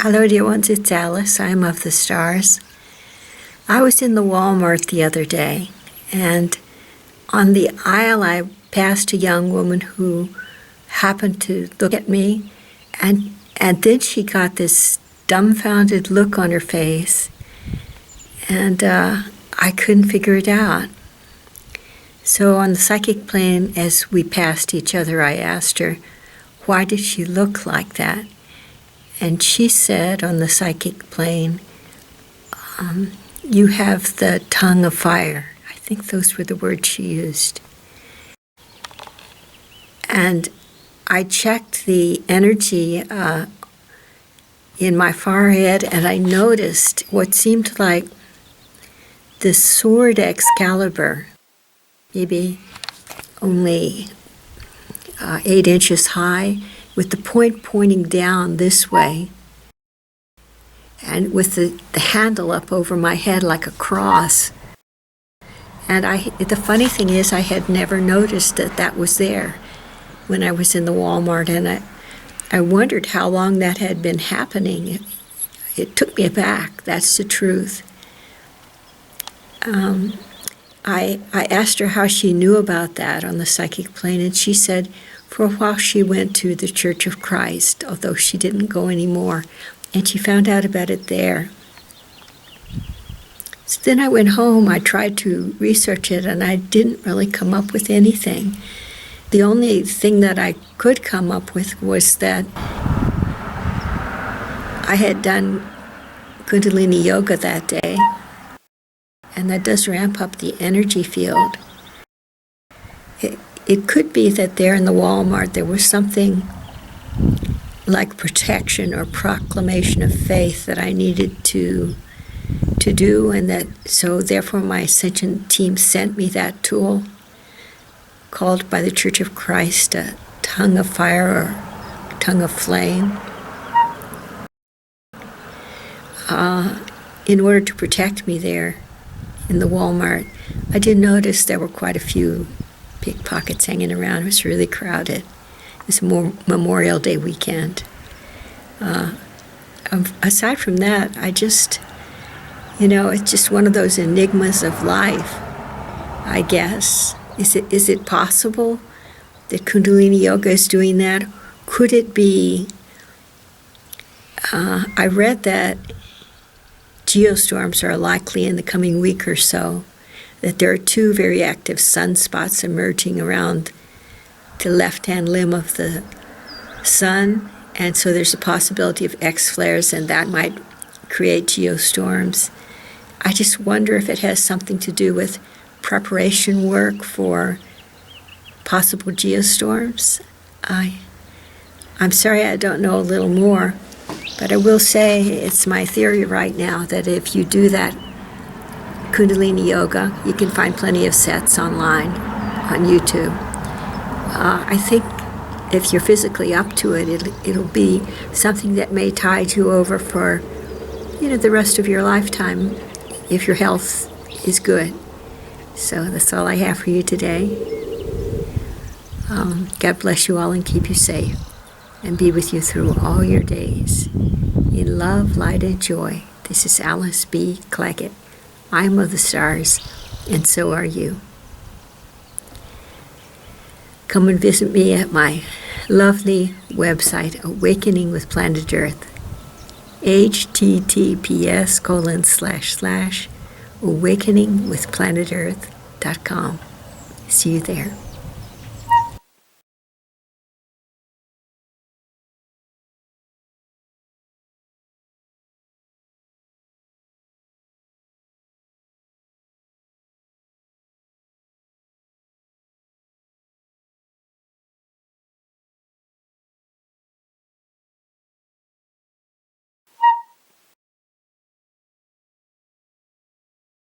Hello, dear ones, it's Alice. I'm of the stars. I was in the Walmart the other day, and on the aisle I passed a young woman who happened to look at me, and then she got this dumbfounded look on her face, and I couldn't figure it out. So on the psychic plane, as we passed each other, I asked her, why did she look like that? And she said on the psychic plane, you have the tongue of fire. I think those were the words she used. And I checked the energy in my forehead, and I noticed what seemed like the sword Excalibur, maybe only 8 inches high, with the point pointing down this way, and with the handle up over my head like a cross. And the funny thing is, I had never noticed that was there when I was in the Walmart, and I wondered how long that had been happening. It took me aback, that's the truth. I asked her how she knew about that on the psychic plane, and she said for a while she went to the Church of Christ, although she didn't go anymore, and she found out about it there. So then I went home, I tried to research it, and I didn't really come up with anything. The only thing that I could come up with was that I had done Kundalini yoga that day, and that does ramp up the energy field. It could be that there in the Walmart there was something like protection or proclamation of faith that I needed to do, and so therefore my Ascension team sent me that tool called by the Church of Christ a tongue of fire or tongue of flame, in order to protect me there in the Walmart. I did notice there were quite a few pickpockets hanging around. It was really crowded. It was Memorial Day weekend. Aside from that, I just, it's just one of those enigmas of life, I guess. Is it possible that Kundalini Yoga is doing that? Could it be? I read that geostorms are likely in the coming week or so, that there are 2 very active sunspots emerging around the left-hand limb of the sun, and so there's a possibility of X-flares, and that might create geostorms. I just wonder if it has something to do with preparation work for possible geostorms. I'm sorry I don't know a little more, but I will say it's my theory right now that if you do that Kundalini Yoga, you can find plenty of sets online on YouTube. I think if you're physically up to it, it'll be something that may tide you over for, the rest of your lifetime if your health is good. So that's all I have for you today. God bless you all and keep you safe, and be with you through all your days. In love, light, and joy, this is Alice B. Clagett. I am of the stars, and so are you. Come and visit me at my lovely website, Awakening with Planet Earth, https://awakeningwithplanetearth.com. See you there.